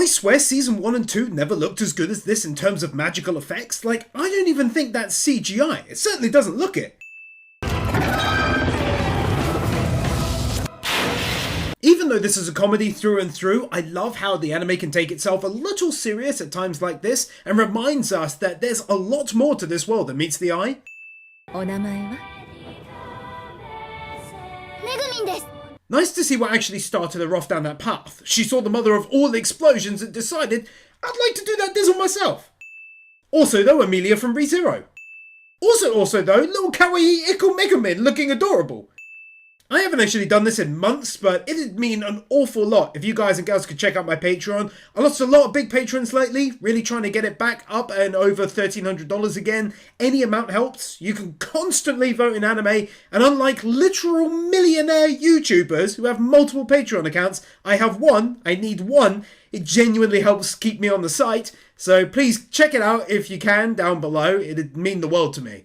I swear season 1 and 2 never looked as good as this in terms of magical effects. Like, I don't even think that's CGI. It certainly doesn't look it. Even though this is a comedy through and through, I love how the anime can take itself a little serious at times like this and reminds us that there's a lot more to this world than meets the eye. Megumin desu. Nice to see what actually started her off down that path. She saw the mother of all the explosions and decided, I'd like to do that dizzle myself. Also though, Amelia from ReZero. Also though, little kawaii ickle Megumin looking adorable. I haven't actually done this in months, but it'd mean an awful lot if you guys and girls could check out my Patreon. I lost a lot of big patrons lately, really trying to get it back up and over $1,300 again. Any amount helps. You can constantly vote in anime, and unlike literal millionaire YouTubers who have multiple Patreon accounts, I have one. I need one. It genuinely helps keep me on the site, so please check it out if you can down below. It'd mean the world to me.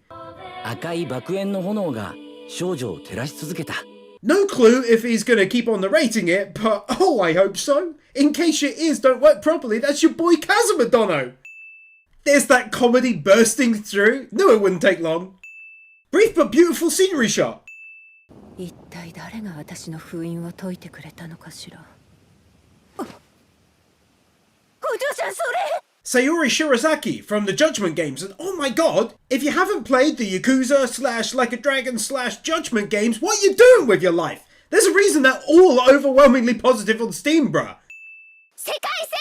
赤い爆炎の炎が少女を照らし続けた。 No clue if he's going to keep on narrating it, but oh, I hope so. In case your ears don't work properly, that's your boy Kazumadono. There's that comedy bursting through. Knew it wouldn't take long. Brief but beautiful scenery shot. 一体誰が私の封印を解いてくれたのかしら。お嬢ちゃんそれ。 Sayori Shirazaki from the Judgment games, and oh my god, if you haven't played the Yakuza / Like a Dragon / Judgment games, what are you doing with your life? There's a reason they're all overwhelmingly positive on Steam, bruh. 世界征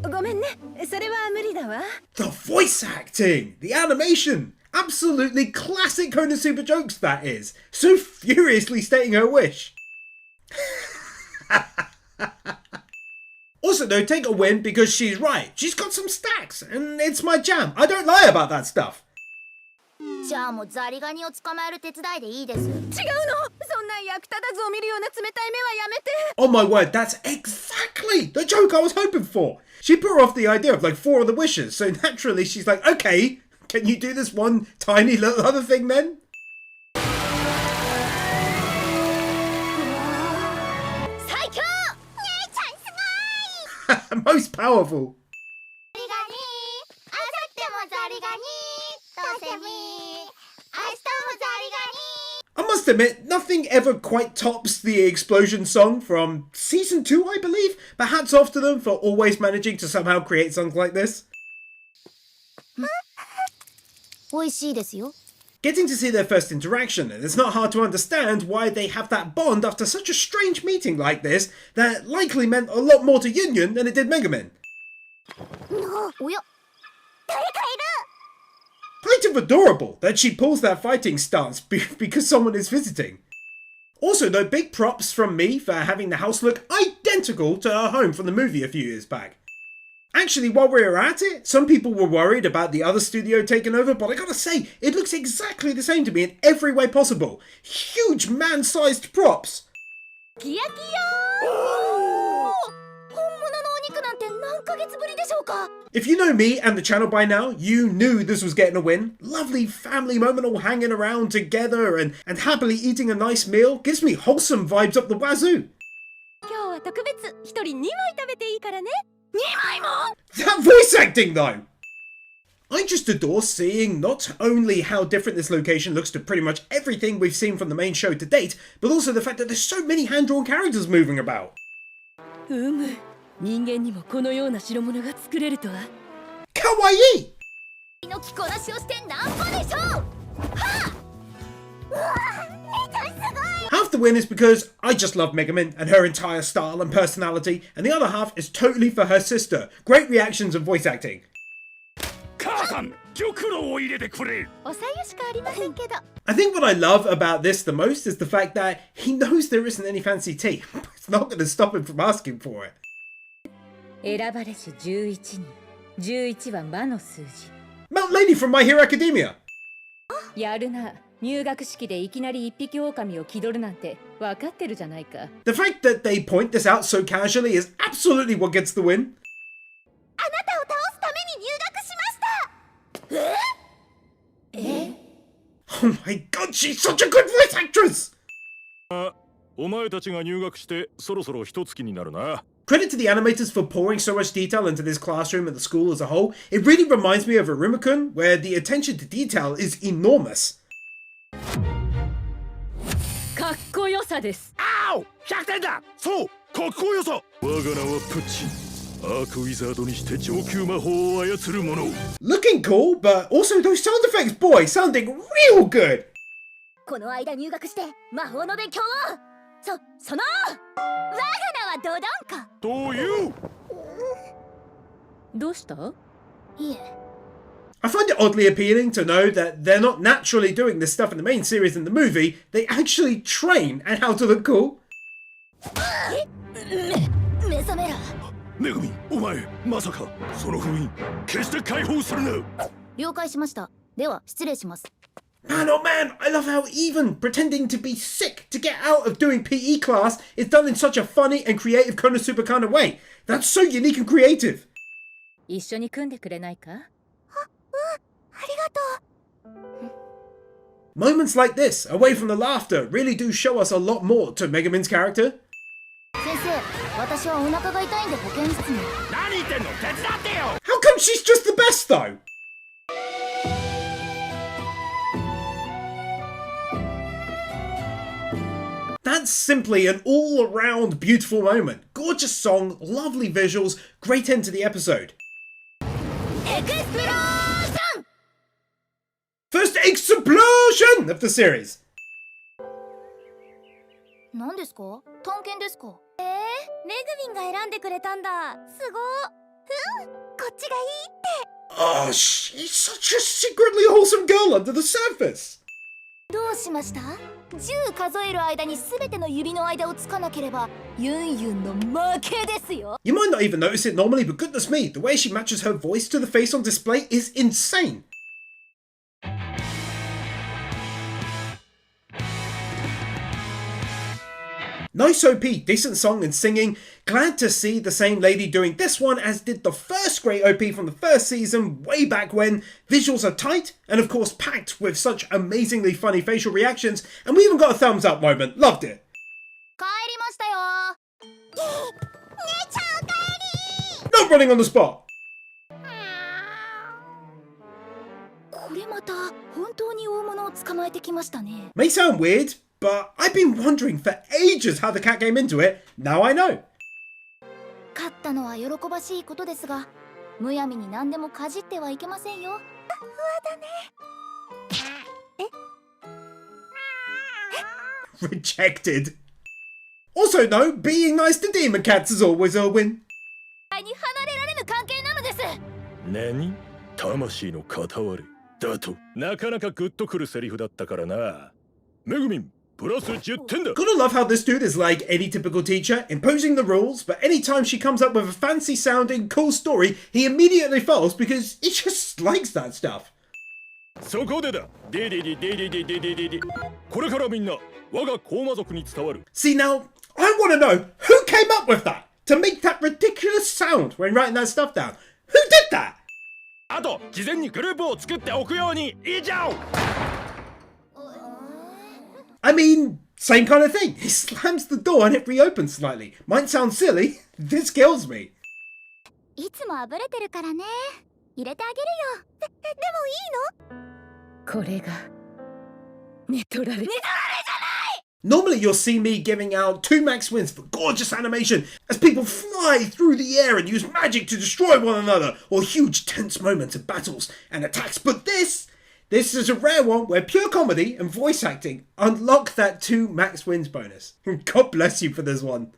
服。ごめんね、それは無理だわ。 The voice acting, the animation, absolutely classic KonoSuba jokes that is, so furiously stating her wish. Also though, take a win because she's right. She's got some stacks, and it's my jam. I don't lie about that stuff. じゃあもうザリガニを捕まえる手伝いでいいです。違うの。そんな役立たずを見るような冷たい目はやめて。 Oh my word, that's exactly the joke I was hoping for. She put off the idea of like 4 of the wishes, so naturally she's like, okay, can you do this one tiny little other thing then? Most powerful. I must admit, nothing ever quite tops the explosion song from season 2, I believe, but hats off to them for always managing to somehow create songs like this. Getting to see their first interaction, and it's not hard to understand why they have that bond after such a strange meeting like this that likely meant a lot more to Yunyun than it did Megumin. Kind of adorable that she pulls that fighting stance because someone is visiting. Also though, big props from me for having the house look identical to her home from the movie a few years back. Actually, while we were at it, some people were worried about the other studio taking over, but I gotta say, it looks exactly the same to me in every way possible. Huge man-sized props. If you know me and the channel by now, you knew this was getting a win. Lovely family moment all hanging around together and happily eating a nice meal. Gives me wholesome vibes up the wazoo. That voice acting though! I just adore seeing not only how different this location looks to pretty much everything we've seen from the main show to date, but also the fact that there's so many hand-drawn characters moving about. Kawaii! Half the win is because I just love Megumin and her entire style and personality, and the other half is totally for her sister. Great reactions and voice acting. I think what I love about this the most is the fact that he knows there isn't any fancy tea. It's not going to stop him from asking for it. Mount Lady from My Hero Academia. The fact that they point this out so casually is absolutely what gets the win. Oh my god, she's such a good voice actress! Credit to the animators for pouring so much detail into this classroom and the school as a whole. It really reminds me of Aruma-kun, where the attention to detail is enormous. かっこよさです。あお !100 点だそうかっこよさ我が名はプッチアークウィザードにして上級魔法を操る者 Looking cool, but also those sound effects, boy, sounding real good! この間入学して魔法の勉強をその我が名はドドンカというどうした？いえ I find it oddly appealing to know that they're not naturally doing this stuff in the main series and the movie, they actually train at how to look cool. 目覚めろめぐみお前まさかその封印決して解放するな了解しましたでは失礼します Man, oh man, I love how even pretending to be sick to get out of doing PE class is done in such a funny and creative KonoSuba kind of way. That's so unique and creative. 一緒に組んでくれないか？ありがとう Moments like this, away from the laughter, really do show us a lot more to Megumin's character. 先生私はお腹が痛いんで保健室に何言ってんの手伝ってよ How come she's just the best though? That's simply an all-around beautiful moment. Gorgeous song, lovely visuals, great end to the episode. エクスプロージョン First explosion of the series! 何ですか探検ですかメグミンが選んでくれたんだすごこっちがいいって Oh, she's such a secretly wholesome girl under the surface! どうしました10数える間に全ての指の間をつかなければユンユンの負けですよ You might not even notice it normally, but goodness me, the way she matches her voice to the face on display is insane! Nice OP, decent song and singing. Glad to see the same lady doing this one as did the first great OP from the first season way back when. Visuals are tight and of course packed with such amazingly funny facial reactions, and we even got a thumbs up moment. Loved it. 帰りましたよ姉ちゃんお帰り Not running on the spot. これまた本当に大物を捕まえてきましたね May sound weird, but I've been wondering for ages how the cat came into it. Now I know. 勝ったのは喜ばしいことですがむやみに何でもかじってはいけませんよわだね Rejected. Also, no, being nice to demon cats is always a win. に離れられぬ関係なのです何魂の片割れだとなかなかグッとくるセリフだったからなめぐみんプラス10点だ Gotta love how this dude is like any typical teacher, imposing the rules, but anytime she comes up with a fancy sounding, cool story, he immediately falls because he just likes that stuff. そこでだデデデデデデデデデデこれからみんな我が高魔族に伝わる See now, I want to know who came up with that to make that ridiculous sound when writing that stuff down. Who did that? あと事前にグループを作っておくように以上 I mean, same kind of thing. He slams the door and it reopens slightly. Might sound silly, this kills me. いつもあぶれてるからね入れてあげるよでもいいのこれが寝取られ Normally you'll see me giving out 2 max wins for gorgeous animation as people fly through the air and use magic to destroy one another, or huge tense moments of battles and attacks, but this is a rare one where pure comedy and voice acting unlock that 2 max wins bonus. God bless you for this one.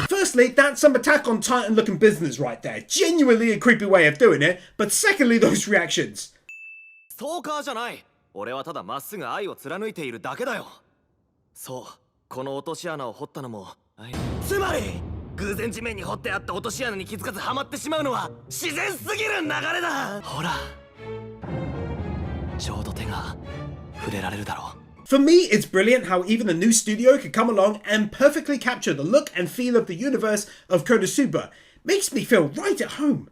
Firstly, that's some Attack on Titan looking business right there. Genuinely a creepy way of doing it. But secondly, those reactions. ストーカーじゃない俺はただまっすぐ愛を貫いているだけだよそうこの落とし穴を掘ったのもつまり偶然地面に掘ってあった落とし穴に気づかずはまってしまうのは自然すぎる流れだほらちょうど手が触れられるだろう For me, it's brilliant how even a new studio could come along and perfectly capture the look and feel of the universe of KonoSuba. Makes me feel right at home.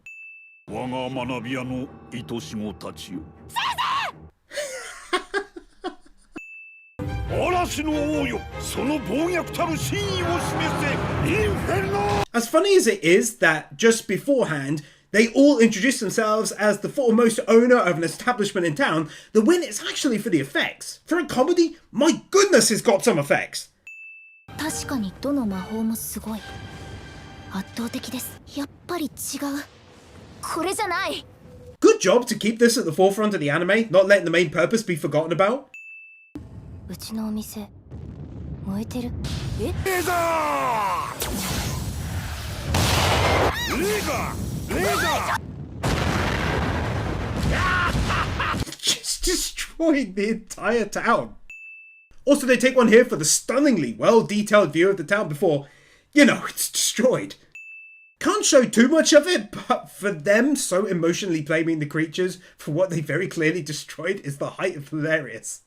我が学び屋の愛し子たちよ。嵐の王よ、その暴虐たる真意を示せ、インフェルノ。 As funny as it is that just beforehand they all introduce themselves as the foremost owner of an establishment in town, the win is actually for the effects. For a comedy, my goodness, it's got some effects. 確かにどの魔法もすごい。圧倒的です。やっぱり違う。これじゃない。Good job to keep this at the forefront of the anime, not letting the main purpose be forgotten about. うちのお店燃えてる。え？レーザー！レーザー！レーザー！ Just destroyed the entire town. Also, they take one here for the stunningly well-detailed view of the town before, you know, it's destroyed. Can't show too much of it, but for them so emotionally blaming the creatures for what they very clearly destroyed is the height of hilarious.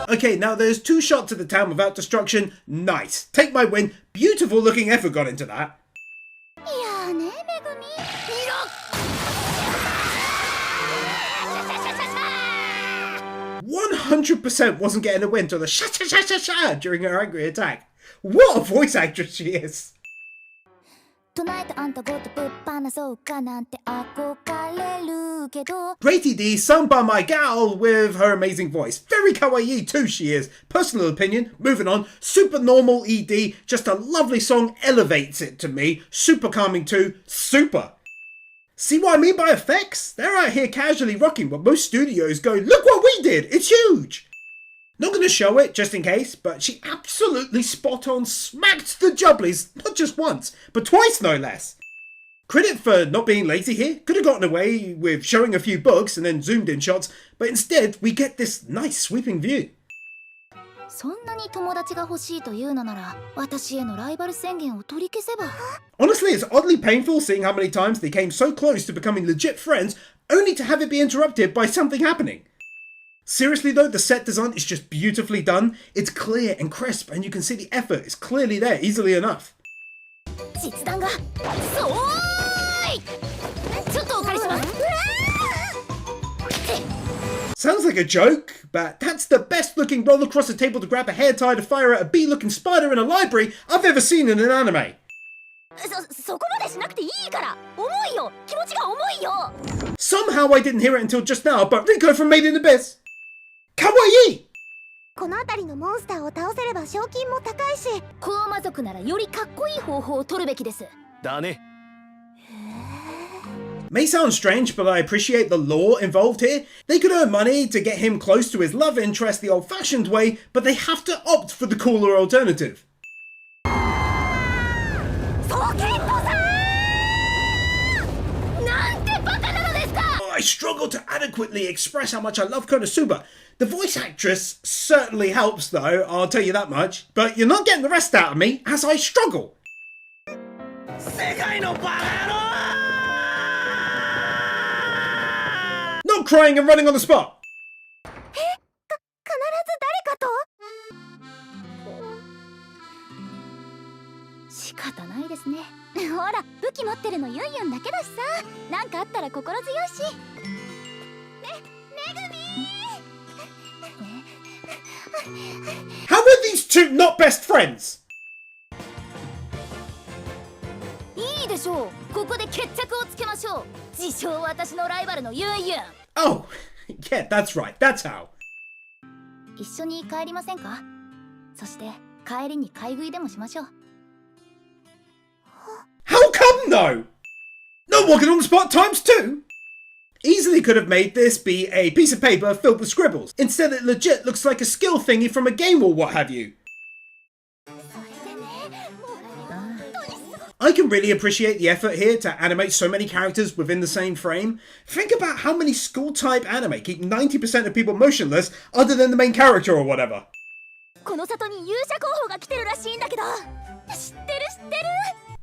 Okay, now there's 2 shots of the town without destruction. Nice. Take my win. Beautiful looking effort got into that. いやーね、めぐみ。 100% wasn't getting a win till the sha-sha-sha-sha-sha during her angry attack. What a voice actress she is. 唱えてあんたごとぶっ放そうかなんて憧れるけど Great ED sung by my gal with her amazing voice. Very kawaii too she is. Personal opinion, moving on. Super normal ED, just a lovely song, elevates it to me. Super calming too, super. See what I mean by effects? They're out here casually rocking what most studios go, look what we did, it's huge. Not going to show it, just in case, but she absolutely spot on smacked the jubblies, not just once, but twice no less. Credit for not being lazy here. Could have gotten away with showing a few bugs and then zoomed in shots, but instead we get this nice sweeping view. そんなに友達が欲しいというのなら私へのライバル宣言を取り消せば Honestly, it's oddly painful seeing how many times they came so close to becoming legit friends, only to have it be interrupted by something happening. Seriously though, the set design is just beautifully done. It's clear and crisp, and you can see the effort is clearly there easily enough. 実弾がそうーいちょっとお借りします Sounds like a joke, but that's the best looking roll across the table to grab a hair tie to fire at a bee looking spider in a library I've ever seen in an anime. そこまでしなくていいから重いよ気持ちが重いよ Somehow I didn't hear it until just now, but Rico from Made in Abyss. Kawaii! この辺りのモンスターを倒せれば賞金も高いし高魔族ならよりかっこいい方法を取るべきですだね。 May sound strange, but I appreciate the lore involved here. They could earn money to get him close to his love interest the old-fashioned way, but they have to opt for the cooler alternative. I struggle to adequately express how much I love KonoSuba. The voice actress certainly helps though, I'll tell you that much, but you're not getting the rest out of me as I struggle. 世界のバカ野郎 Not crying and running on the spot. 必ず誰かと仕方ないですねほら武器持ってるのユンユンだけだしさなんかあったら心強いしめぐみ How are these two not best friends? いいでしょうここで決着をつけましょう自称私のライバルのユンユン Oh, yeah, that's right, that's how. 一緒に帰りませんかそして帰りに買い食いでもしましょう How come though? No walking on the spot times 2? Easily could have made this be a piece of paper filled with scribbles. Instead it legit looks like a skill thingy from a game or what have you. I can really appreciate the effort here to animate so many characters within the same frame. Think about how many school-type anime keep 90% of people motionless other than the main character or whatever. この里に勇者候補が来てるらしいんだけど知ってる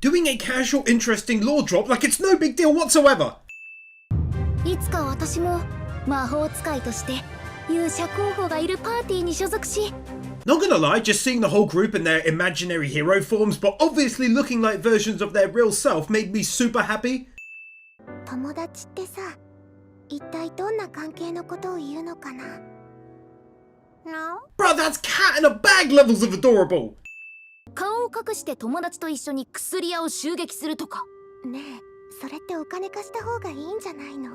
Doing a casual, interesting lore drop like it's no big deal whatsoever. いつか私も魔法使いとして勇者候補がいるパーティーに所属し Not gonna lie, just seeing the whole group in their imaginary hero forms, but obviously looking like versions of their real self, made me super happy. 友達ってさ、一体どんな関係のことを言うのかな？ No? Bro, that's cat in a bag levels of adorable! 顔を隠して友達と一緒に薬屋を襲撃するとか。ねえ、それってお金貸した方がいいんじゃないの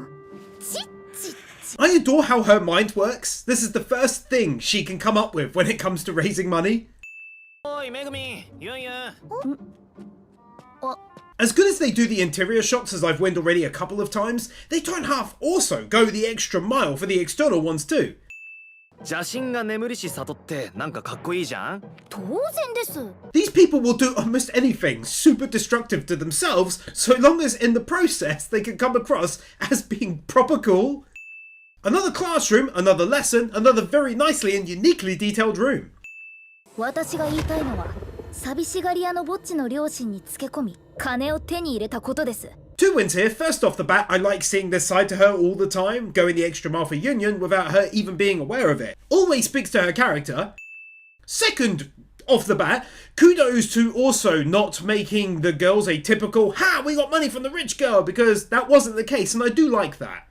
？I adore how her mind works. This is the first thing she can come up with when it comes to raising money. おいめぐみ、ユンユン。As good as they do the interior shots, as I've winned already a couple of times, they don't half also go the extra mile for the external ones too. 邪神が眠りし里ってなんかかっこいいじゃん。当然です。These people will do almost anything super destructive to themselves, so long as in the process they can come across as being proper cool. Another classroom, another lesson, another very nicely and uniquely detailed room. 私が言いたいのは、寂しがり屋のぼっちの両親につけ込み、金を手に入れたことです。Two wins here. First off the bat, I like seeing this side to her all the time, going the extra mile for Union without her even being aware of it. Always speaks to her character. Second off the bat, kudos to also not making the girls a typical, ha, we got money from the rich girl, because that wasn't the case, and I do like that.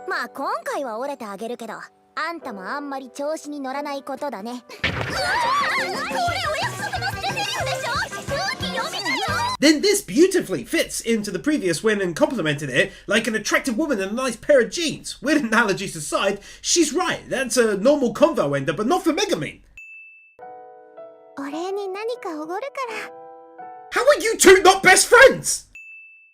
まあ今回は折れてあげるけど、あんたもあんまり調子に乗らないことだね。これお約束の捨て台詞でしょ？空気読めたよ。 Then this beautifully fits into the previous win and complemented it like an attractive woman in a nice pair of jeans. Weird analogies aside, she's right. That's a normal convo ender, but not for Megumin. お礼に何かおごるから。 How are you two not best friends?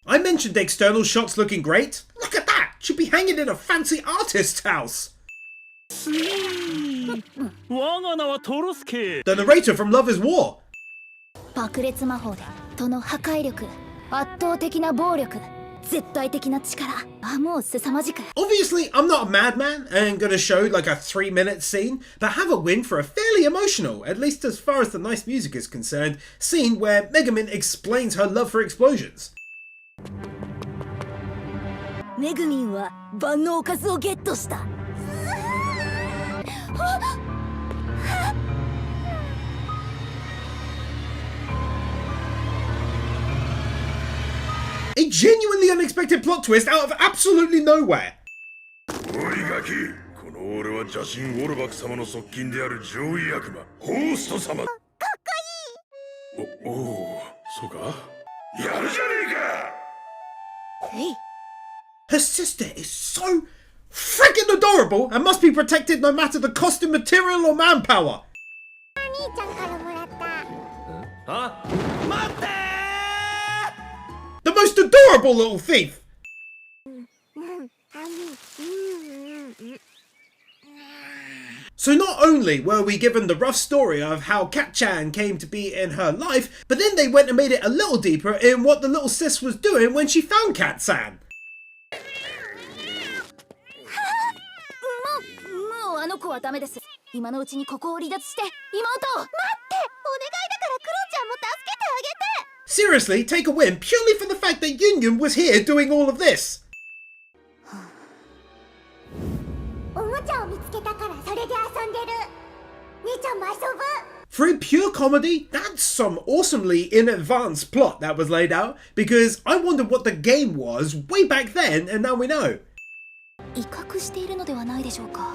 I mentioned external shots looking great. Look at that! Should be hanging in a fancy artist's house. 我が名はトロスケ。 The narrator from Love is War. 爆裂魔法でその破壊力、圧倒的な暴力、絶対的な力、もう凄まじく。 Obviously, I'm not a madman and gonna show like a 3-minute scene, but have a win for a fairly emotional, at least as far as the nice music is concerned, scene where Megumin explains her love for explosions. メグミンは万能数をゲットした。 A genuinely unexpected plot twist out of absolutely nowhere. おいガキ、この俺は邪神オルバク様の側近である上位悪魔ホースト様。かっこいい。おお、そうか。やるじゃねえか。 Her sister is so freaking adorable and must be protected no matter the cost of material or manpower. 兄ちゃんからもらった。あ、待ってー。 The most adorable little thief! So not only were we given the rough story of how Kat-chan came to be in her life, but then they went and made it a little deeper in what the little sis was doing when she found Kat-san. もうあの子はダメです。今のうちにここを離脱して妹を。待って、お願いだからクロちゃんも助けてあげて。 Seriously, take a win purely for the fact that Union was here doing all of this. おもちゃを見つけたからそれで遊んでる。兄ちゃんも遊ぶ。 For a pure comedy, that's some awesomely in advance plot that was laid out, because I wondered what the game was way back then, and now we know. 威嚇しているのではないでしょうか。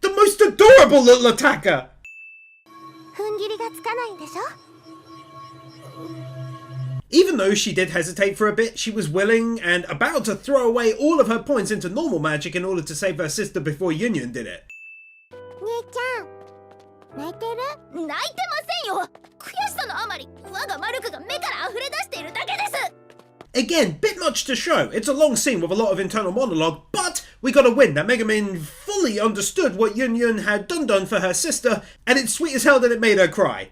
The most adorable little attacker! 踏ん切りがつかないんでしょ。 Even though she did hesitate for a bit, she was willing and about to throw away all of her points into normal magic in order to save her sister before Union did it. 兄ちゃん、泣いてる？泣いてませんよ。悔しさのあまり、我が魔力が目から溢れ出しているだけです。 Again, bit much to show. It's a long scene with a lot of internal monologue, but we got a win that Megumin fully understood what Union had done for her sister, and it's sweet as hell that it made her cry.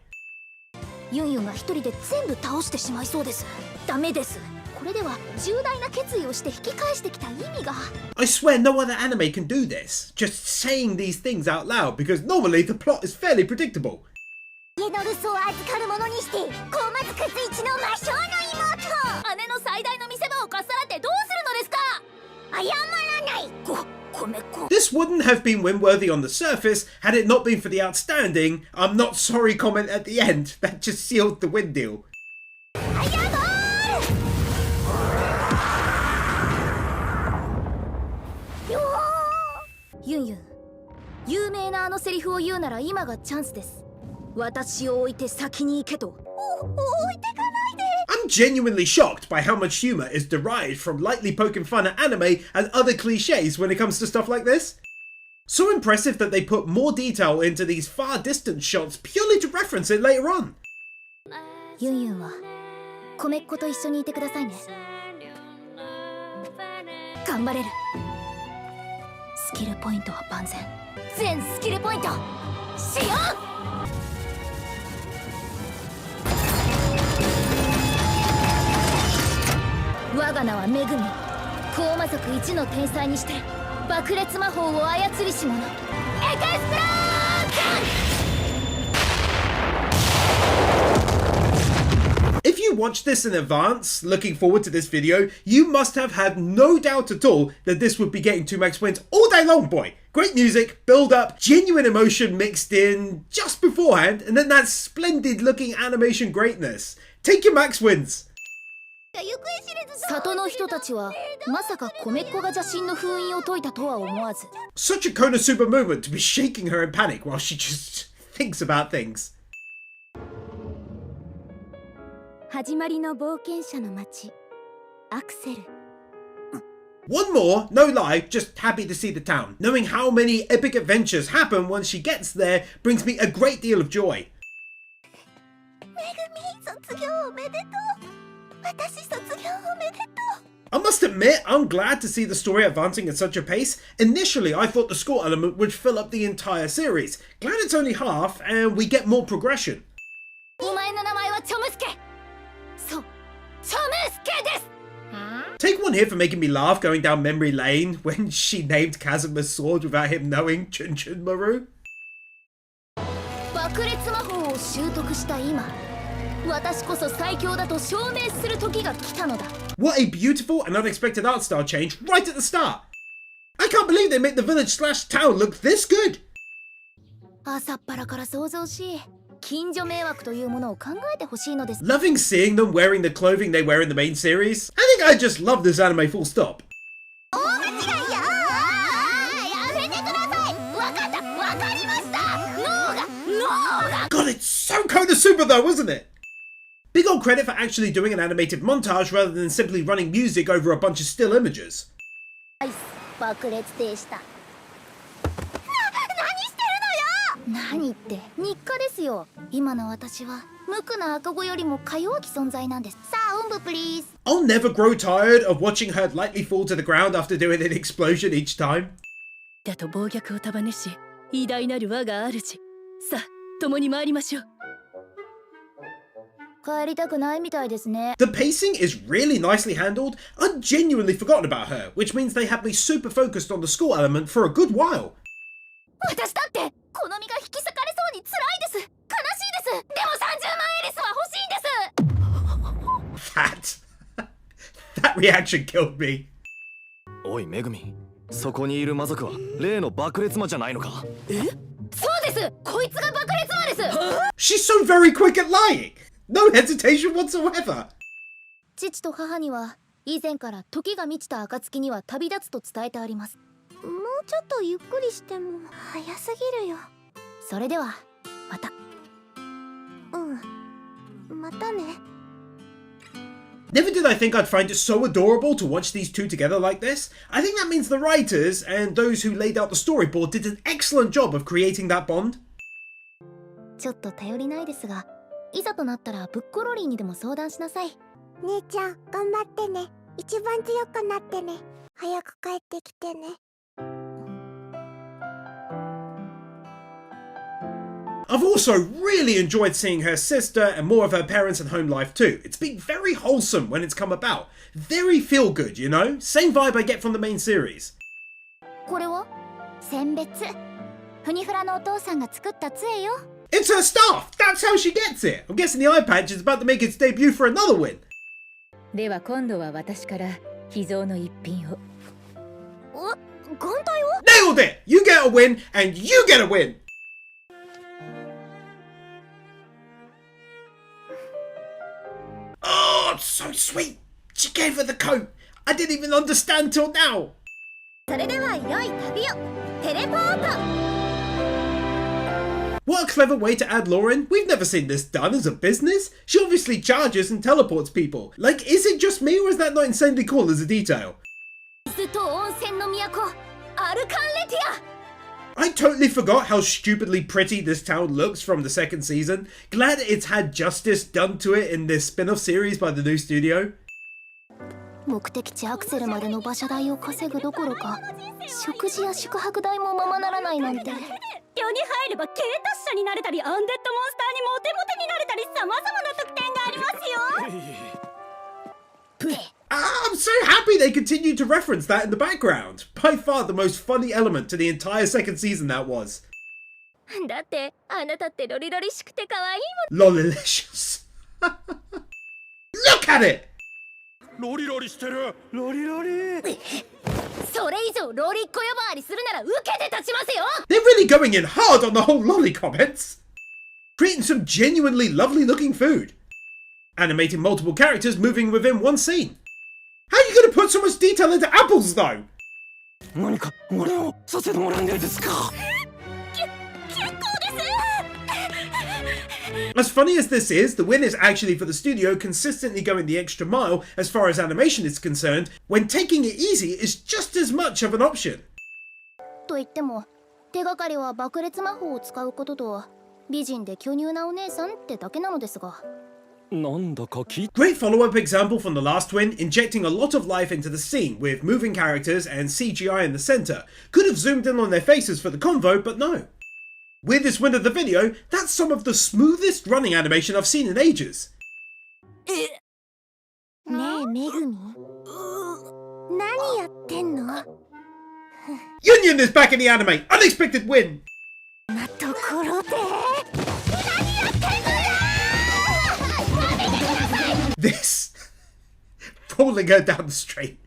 ユンユンが一人で全部倒してしまいそうです。ダメです。これでは重大な決意をして引き返してきた意味が。 I swear no other anime can do this. Just saying these things out loud, because normally the plot is fairly predictable. 家の留守を預かる者にして、高松くず一の魔性の妹。姉の最大の見せ場をかっさらってどうするのですか。謝らない。こ This wouldn't have been win-worthy on the surface had it not been for the outstanding "I'm not sorry" comment at the end that just sealed the win deal. ユンユン、有名なあのセリフを言うなら今がチャンスです。私を置いて先に行けと。置いてかないで。 I'm genuinely shocked by how much humor is derived from lightly poking fun at anime and other cliches when it comes to stuff like this. So impressive that they put more detail into these far distance shots purely to reference it later on. ユンユンは米っ子と一緒にいてくださいね。頑張れる。スキルポイントは万全。全スキルポイント使用。我が名はメグミン。高魔族一の天才にして爆裂魔法を操りし者エクスプロージョン。 If you watched this in advance, looking forward to this video, you must have had no doubt at all that this would be getting 2 max wins all day long, boy. Great music, build up, genuine emotion mixed in just beforehand, and then that splendid looking animation greatness. Take your max wins. 里の人たちはまさか米っ子が邪神の封印を解いたとは思わず。 Such a KonoSuba moment to be shaking her in panic while she just thinks about things. 始まりの冒険者の街アクセル。 One more, no lie, just happy to see the town. Knowing how many epic adventures happen once she gets there brings me a great deal of joy. めぐみ卒業おめでとう。私卒業おめでとう。 I must admit, I'm glad to see the story advancing at such a pace. Initially, I thought the school element would fill up the entire series. Glad it's only half, and we get more progression. お前の名前はチョムスケ。そう、チョムスケです。 Take one here for making me laugh going down memory lane when she named Kazuma's sword without him knowing Chun Chun Maru. 爆裂魔法を習得した今、私こそ最強だと証明する時が来たのだ。 What a beautiful and unexpected art style change right at the start. I can't believe they made the village/town look this good. 朝っぱらから想像し、近所迷惑というものを考えてほしいのです。 Loving seeing them wearing the clothing they wear in the main series. I think I just love this anime full stop. 大間違いや。やめてください。わかった、わかりました。脳が。 God, it's so KonoSuba though, wasn't it? Big old credit for actually doing an animated montage rather than simply running music over a bunch of still images. 爆裂でした。何って日課ですよ。今の私は無垢な赤子よりもか弱き存在なんです。さあ、おんぶプリーズ。 I'll never grow tired of watching her lightly fall to the ground after doing an explosion each time. だと暴虐を束ねし偉大なる我が主。さあ共に参りましょう。帰りたくないみたいですね。 The pacing is really nicely handled. I'd genuinely forgotten about her, which means they had me super focused on the school element for a good while. 私だって好みが引き裂かれそうに辛いです。悲しいです。でも30万エリスは欲しいんです。 That reaction killed me. おいめぐみ、そこにいる魔族は例の爆裂魔じゃないのか？そうです。こいつが爆裂魔です。 She's so very quick at lying. No hesitation whatsoever. 父と母には以前から時が満ちた暁には旅立つと伝えてあります。もうちょっとゆっくりしても早すぎるよ。それではまた。またね。 Never did I think I'd find it so adorable to watch these two together like this. I think that means the writers and those who laid out the storyboard did an excellent job of creating that bond. ちょっと頼りないですが、いざとなったらブッコロリーにでも相談しなさい。姉ちゃん頑張ってね。一番強くなってね。早く帰ってきてね。 I've also really enjoyed seeing her sister and more of her parents and home life too. It's been very wholesome when it's come about. Very feel good, you know? Same vibe I get from the main series. これは選別。フニフラのお父さんが作った杖よ。 It's her staff! That's how she gets it! I'm guessing the eye patch is about to make its debut for another win. では今度は私から秘蔵の一品を。眼帯を Nailed it! You get a win, and you get a win! Oh, so sweet! She gave her the coat! I didn't even understand till now! それでは良い旅をテレポート What a clever way to add lore in. We've never seen this done as a business. She obviously charges and teleports people. Like, is it just me or is that not insanely cool as a detail? 水と温泉の都アルカンレティア I totally forgot how stupidly pretty this town looks from the second season. Glad it's had justice done to it in this spin-off series by the new studio. 目的地アクセルまでの馬車代を稼ぐどころか食事や宿泊代もままならないなんて世に入れば軽達者になれたりアンデッドモンスターにモテモテになれたり様々な特典がありますよ I'm so happy they continue to reference that in the background. By far the most funny element to the entire second season that was. だってあなたってロリロリしくて可愛いもん Lolilicious. Look at it! ロリロリしてるロリロリそれ以上ロリっ子呼ばわりするなら受けて立ちますよ They're really going in hard on the whole lolly comments. Creating some genuinely lovely looking food. Animating multiple characters moving within one scene. How are you going to put so much detail into apples though? 何か俺をさせてもらえないですか As funny as this is, the win is actually for the studio consistently going the extra mile as far as animation is concerned, when taking it easy is just as much of an option. と言っても手がかりは爆裂魔法を使うことと美人で巨乳なお姉さんってだけなのですが Great follow-up example from the last win, injecting a lot of life into the scene with moving characters and CGI in the center. Could have zoomed in on their faces for the convo, but no. Weirdest win of the video, that's some of the smoothest running animation I've seen in ages. ねえめぐみ何やってんの Union is back in the anime! Unexpected win! なところで This rolling her down the street.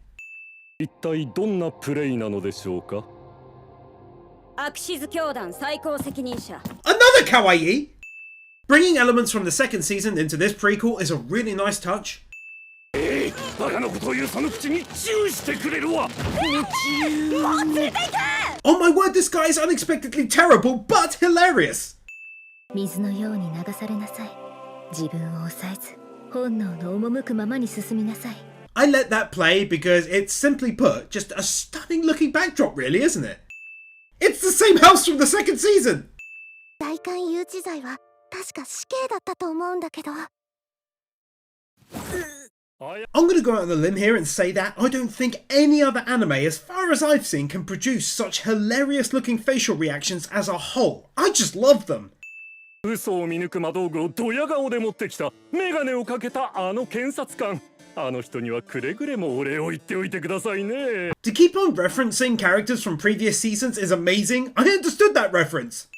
一体どんなプレイなのでしょうか。アクシズ教団最高責任者 Another kawaii! Bringing elements from the second season into this prequel is a really nice touch. バカなことを許さぬ口にチューしてくれるわ。 Oh my word, this guy is unexpectedly terrible, but hilarious! 水のように流されなさい自分を抑えず本能の赴くままに進みなさい I let that play because it's simply put just a stunning looking backdrop really, isn't it? It's the same house from the second season! 大韓誘致罪は確か死刑だったと思うんだけど I'm gonna go out on a limb here and say that I don't think any other anime, as far as I've seen, can produce such hilarious looking facial reactions as a whole. I just love them. 嘘を見抜く魔道具をドヤ顔で持ってきたメガネをかけたあの検察官。あの人にはくれぐれもお礼を言っておいてくださいね。To keep on referencing characters from previous seasons is amazing. I understood that reference.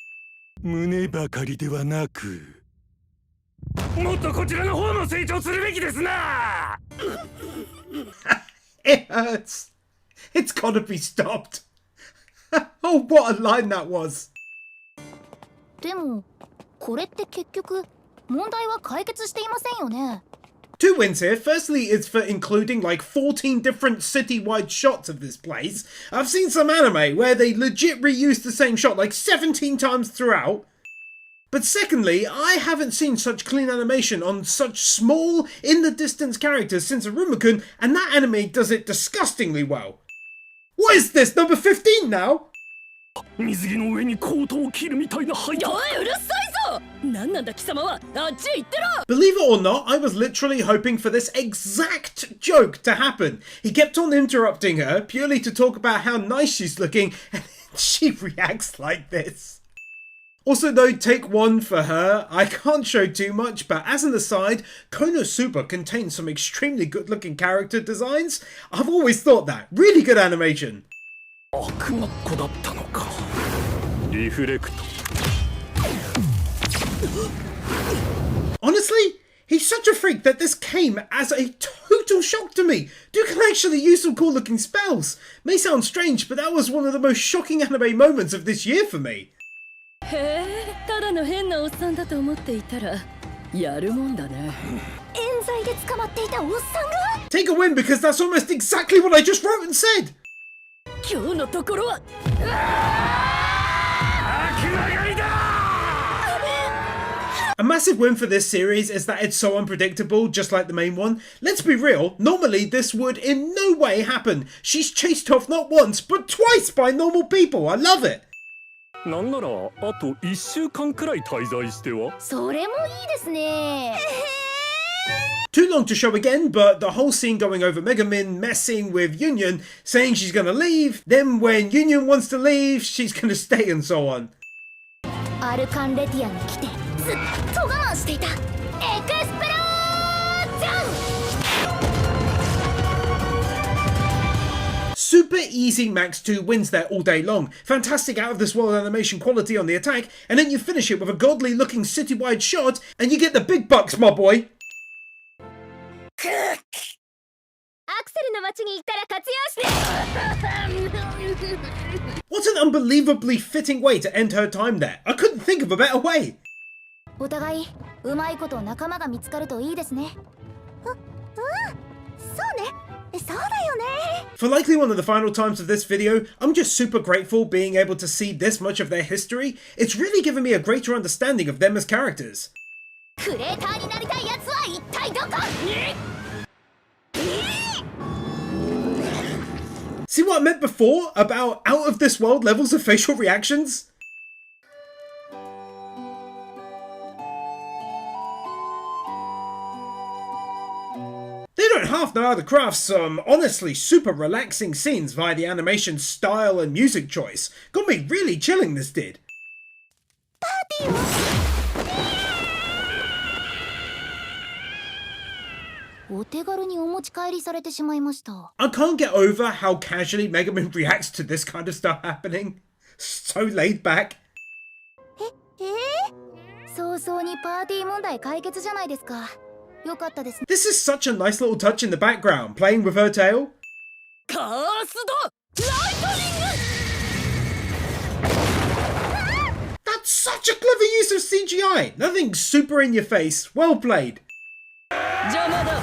胸ばかりではなく、もっとこちらの方も成長するべきですな。It hurts. It's gotta be stopped. Oh, what a line that was. でもこれって結局問題は解決していませんよね Two wins here. Firstly, it's for including like 14 different city-wide shots of this place. I've seen some anime where they legit reuse the same shot like 17 times throughout. But secondly, I haven't seen such clean animation on such small, in-the-distance characters since Arumikun, and that anime does it disgustingly well. What is this, number 15 now? 水着の上にコートを着るみたいな配達。おいうるさいぞ何なんだ貴様はあっちへ行ってろ Believe it or not, I was literally hoping for this exact joke to happen. He kept on interrupting her, purely to talk about how nice she's looking, and she reacts like this. Also though, take one for her. I can't show too much, but as an aside, KonoSuba contains some extremely good looking character designs. I've always thought that. Really good animation. 悪魔っ子だったのか。リフレクト。 Honestly, he's such a freak that this came as a total shock to me. Duke can actually use some cool looking spells. May sound strange, but that was one of the most shocking anime moments of this year for me. へえ、ただの変なおっさんだと思っていたらやるもんだね。冤罪で捕まっていたおっさんが Take a win because that's almost exactly what I just wrote and said. 今日のところは A massive win for this series is that it's so unpredictable, just like the main one. Let's be real, normally this would in no way happen. She's chased off not once, but twice by normal people. I love it. なんならあと1週間くらい滞在しては。それもいいですね Too long to show again, but the whole scene going over Megumin messing with Union, saying she's gonna leave, then when Union wants to leave, she's gonna stay and so on. アルカンレティアに来てずっと我慢していたエクスペロージャン Super easy Max 2 wins there all day long. Fantastic out of this world animation quality on the attack, and then you finish it with a godly looking citywide shot, and you get the big bucks, my boy. アクセルの街に行ったら活用して What an unbelievably fitting way to end her time there. I couldn't think of a better way. お互いうまいこと仲間が見つかるといいですねそうねそうだよね For likely one of the final times of this video, I'm just super grateful being able to see this much of their history. It's really given me a greater understanding of them as characters. クレーターになりたいやつは一体どこ See what I meant before about out of this world levels of facial reactions? They don't half know how to craft some honestly super relaxing scenes via the animation style and music choice. Got me really chilling, this did. お手軽にお持ち帰りされてしまいました I can't get over how casually Megumin reacts to this kind of stuff happening. So laid back. 早々にパーティー問題解決じゃないですかよかったですね This is such a nice little touch in the background, playing with her tail. カーストライトニング That's such a clever use of CGI. Nothing super in your face. Well played. 邪魔だ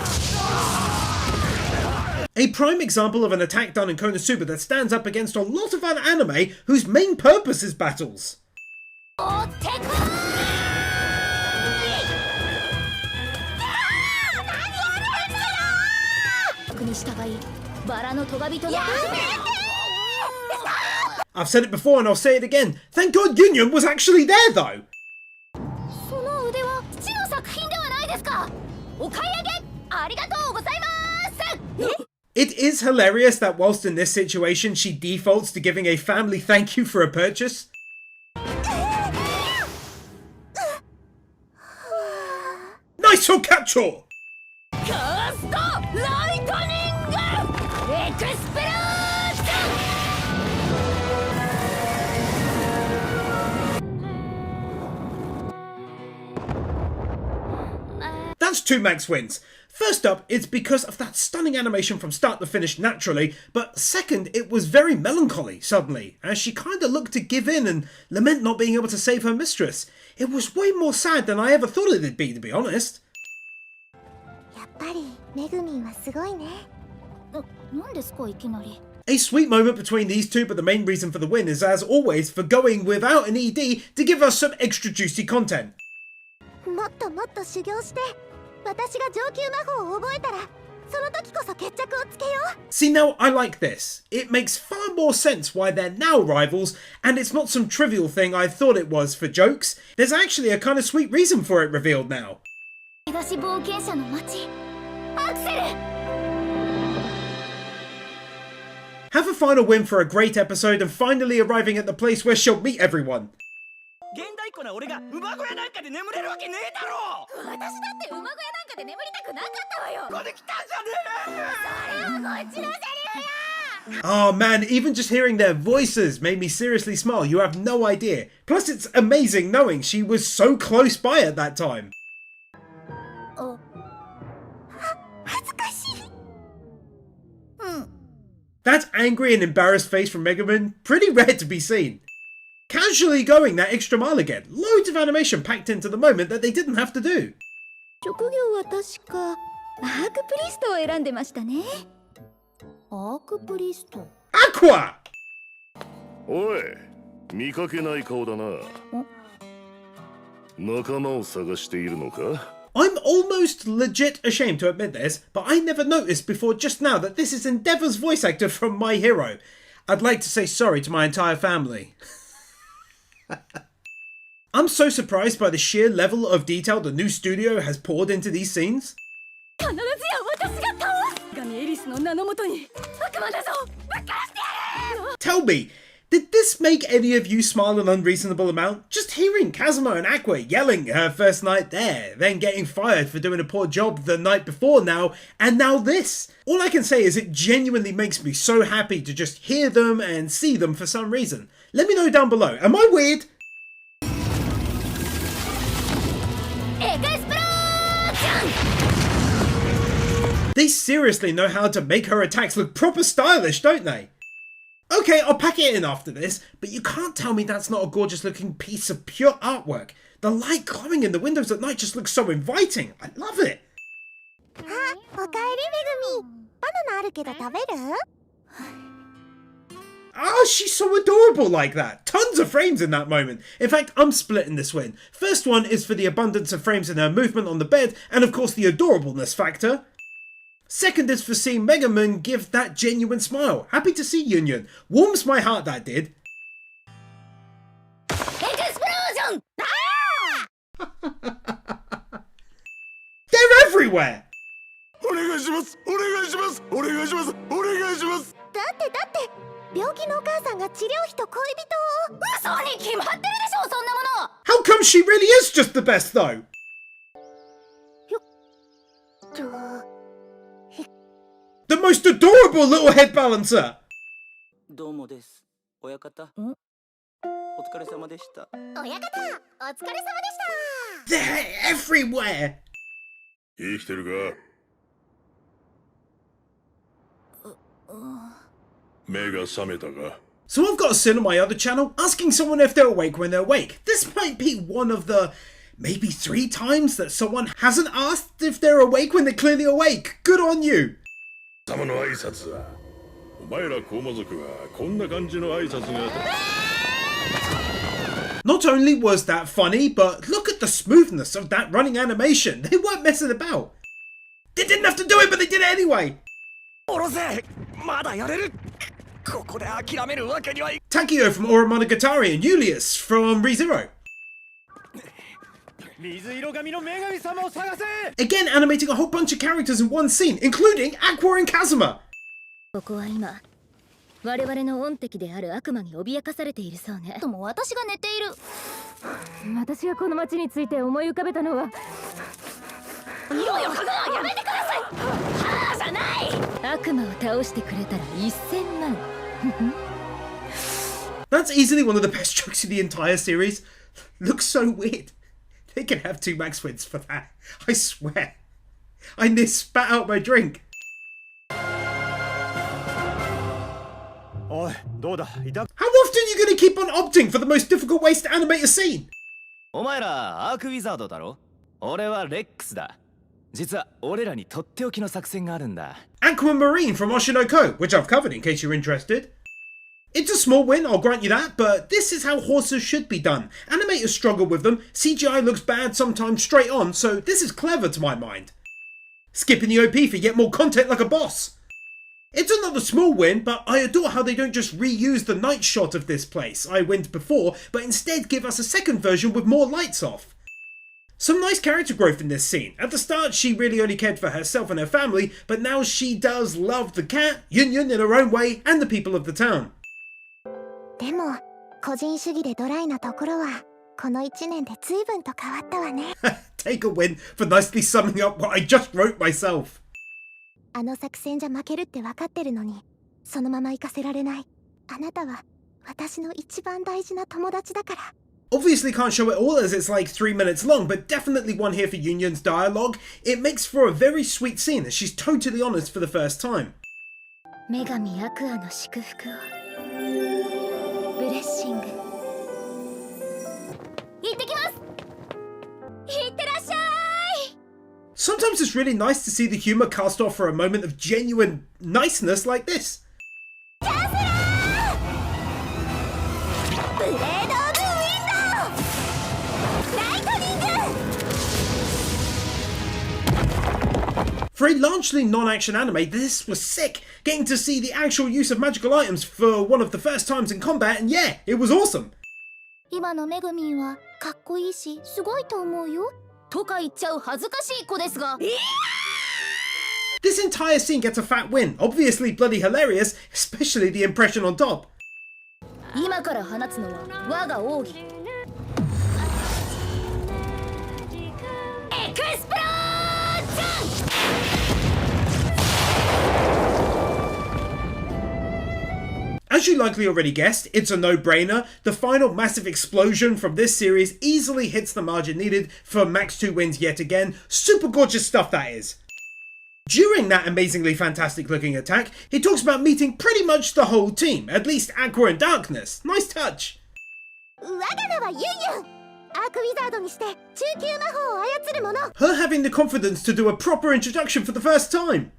A prime example of an attack done in KonoSuba that stands up against a lot of other anime whose main purpose is battles. おってこーいに従いバラの咎人の I've said it before and I'll say it again. Thank God Union was actually there though. その腕は父の作品ではないですかお買い上げありがとうございます It is hilarious that whilst in this situation she defaults to giving a family thank you for a purchase. Nice or catch all! カーストライトニングエクスペロージョン That's 2 max wins. First up, it's because of that stunning animation from start to finish naturally, but second, it was very melancholy suddenly, as she kinda looked to give in and lament not being able to save her mistress. It was way more sad than I ever thought it'd be, to be honest. やっぱりめぐみんはすごいねなんですかいきなり A sweet moment between these two, but the main reason for the win is, as always, for going without an ED to give us some extra juicy content. もっともっと修行して私が上級魔法を覚えたらその時こそ決着をつけよう See, now I like this. It makes far more sense why they're now rivals, and it's not some trivial thing I thought it was for jokes. There's actually a kind of sweet reason for it revealed now. 東冒険者の街アクセル Have a final win for a great episode and finally arriving at the place where she'll meet everyone. 現代っ子な俺が馬小屋なんかで眠れるわけねえだろ私だって馬小屋なんかで眠りたくなかったわよここで来たんじゃねえそれはこっちのセリフよ Oh man, even just hearing their voices made me seriously smile. You have no idea. Plus, it's amazing knowing she was so close by at that time. 恥ずかしい That angry and embarrassed face from Megumin, pretty rare to be seen. Casually going that extra mile again, loads of animation packed into the moment that they didn't have to do. 職業は確かアークプリストを選んでましたね。アークプリスト。 Aqua! おい、見かけない顔だな。仲間を探しているのか？ I'm almost legit ashamed to admit this, but I never noticed before just now that this is Endeavor's voice actor from My Hero. I'd like to say sorry to my entire family. I'm so surprised by the sheer level of detail the new studio has poured into these scenes. 必ずや私が倒す。ガミエリスの名のもとに悪魔だぞ。ぶっ殺してやる。 Tell me, did this make any of you smile an unreasonable amount? Just hearing Kazuma and Aqua yelling her first night there, then getting fired for doing a poor job the night before now, and now this. All I can say is it genuinely makes me so happy to just hear them and see them for some reason. Let me know down below. Am I weird? They seriously know how to make her attacks look proper stylish, don't they? Okay, I'll pack it in after this, but you can't tell me that's not a gorgeous looking piece of pure artwork. The light glowing in the windows at night just looks so inviting. I love it. あ、おかえりめぐみ。バナナあるけど食べる？ Oh, she's so adorable like that. Tons of frames in that moment. In fact, I'm splitting this win. First one is for the abundance of frames in her movement on the bed, and of course the adorableness factor. Second is for seeing Megumin give that genuine smile. Happy to see Union. Warms my heart, that did. Explosion! They're everywhere! お願いします。お願いします。お願いします。お願いします。だって病気のお母さんが治療費と恋人を。嘘に決まってるでしょそんなもの。 How come she really is just the best though? と。 The most adorable little head balancer! どうもです。親方。お疲れ様でした。親方、お疲れ様でした。 They're everywhere! 生きてるか？目が覚めたか？ So I've got a sin on my other channel asking someone if they're awake when they're awake. This might be one of the maybe 3 times that someone hasn't asked if they're awake when they're clearly awake. Good on you! 様の挨拶は、お前らコウモ族はこんな感じの挨拶が。 Not only was that funny, but look at the smoothness of that running animation. They weren't messing about. They didn't have to do it, but they did it anyway. おろせ。まだやれる。ここで諦めるわけにはい。 Takio from Oromonogatari and Julius from ReZero. 水色髪の女神様を探せ。 Again animating a whole bunch of characters in one scene, including Aqua and Kazuma. ここは今我々の恩敵である悪魔に脅かされているそうね。とも私が寝ている。私がこの町について思い浮かべたのは。いよいよかな、やめてください。はあじゃない。悪魔を倒してくれたら1000万。That's easily one of the best jokes in the entire series. Looks so weird. They can have 2 max wins for that. I swear. I near spat out my drink. おい、どうだ。いた。 How often are you gonna keep on opting for the most difficult ways to animate a scene? お前らアークウィザードだろ。俺はレックスだ。実は俺らにとっておきの作戦があるんだ。 Aquamarine from Oshinoko, which I've covered in case you're interested. It's a small win, I'll grant you that, but this is how horses should be done. Animators struggle with them, CGI looks bad sometimes straight on, so this is clever to my mind. Skipping the OP for yet more content like a boss. It's another small win, but I adore how they don't just reuse the night shot of this place I winned before, but instead give us a second version with more lights off. Some nice character growth in this scene. At the start, she really only cared for herself and her family, but now she does love the cat, Union in her own way, and the people of the town. でも個人主義でドライなところはこの1年で随分と変わったわね。Take a win for nicely summing up what I just wrote myself. あの作戦じゃ負けるって分かってるのにそのまま行かせられない。あなたは私の一番大事な友達だから。 Obviously can't show it all as it's like 3 minutes long, but definitely one here for Union's dialogue. It makes for a very sweet scene as she's totally honest for the first time. 女神アクアの祝福を。ブレッシング。行ってきます。いってらっしゃい。 Sometimes it's really nice to see the humour cast off for a moment of genuine niceness like this. ジャスラーブレード・オブ・ウィンドウライトニング。 For a largely non-action anime, this was sick, getting to see the actual use of magical items for one of the first times in combat, and yeah, it was awesome. 今のメグミンはかっこいいしすごいと思うよ。とか言っちゃう恥ずかしい子ですが。This entire scene gets a fat win, obviously bloody hilarious, especially the impression on top. 今から放つのは我が奥義。エクスプロージョン。 As you likely already guessed, it's a no-brainer. The final massive explosion from this series easily hits the margin needed for Max 2 wins yet again. Super gorgeous stuff, that is. During that amazingly fantastic looking attack, he talks about meeting pretty much the whole team, at least Aqua and Darkness. Nice touch. 我が名はユンユン。アークウィザードにして中級魔法を操る者。 Her having the confidence to do a proper introduction for the first time.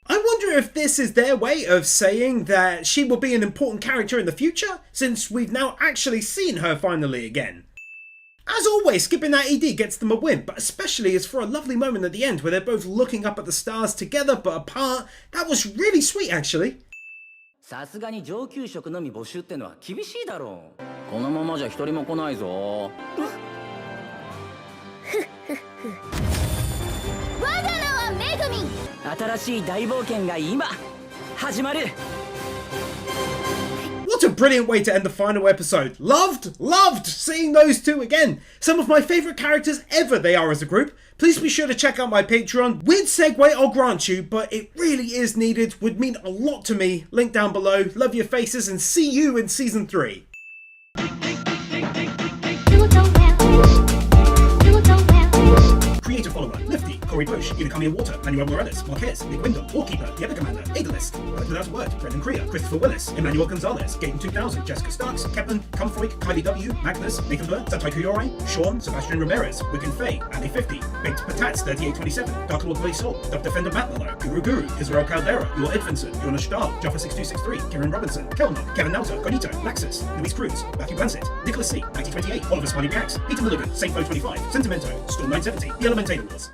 I wonder if this is their way of saying that she will be an important character in the future, since we've now actually seen her finally again. As always, skipping that ED gets them a win, but especially as for a lovely moment at the end where they're both looking up at the stars together but apart. That was really sweet, actually. さすがに上級職のみ募集ってのは厳しいだろう。このままじゃ一人も来ないぞ。我が名はメグミン。新しい大冒険が今始まる。 What a brilliant way to end the final episode. Loved seeing those two again. Some of my favourite characters ever they are as a group. Please be sure to check out my Patreon. Weird segue, I'll grant you, but it really is needed. Would mean a lot to me. Link down below. Love your faces and see you in Season 3. Creator follower, Lifty, Corey Bush, Inakami Water, Manuel Morales, Marquez, Nick Windle, Warkeeper, The Epic Commander, Eaglist, Word Without a Word, Brendan Creer, Christopher Willis, Emmanuel Gonzalez, Gaten 2000, Jessica Starks, Kepman, Cumfreak, Kylie W, Magnus, Nathan Burr, Satai Kuyore, Sean, Sebastian Ramirez, Wigan Faye, Ali 50, Baked Patats 3827, Dark Lord Blade Soul, Dr. Defender Battler, Guru, Israel Caldera, Yor Edvinson, Jonas Stahl, Jaffa 6263, Kieran Robinson, Kelnok, Kevin Nauta, Gonito, Laxus, Luis Cruz, Matthew Blansett, Nicholas C, 1928, Oliver Smiley Reacts, Peter Milligan, Saintfo 25, Sentimento, Storm 970, The Elementator Wars.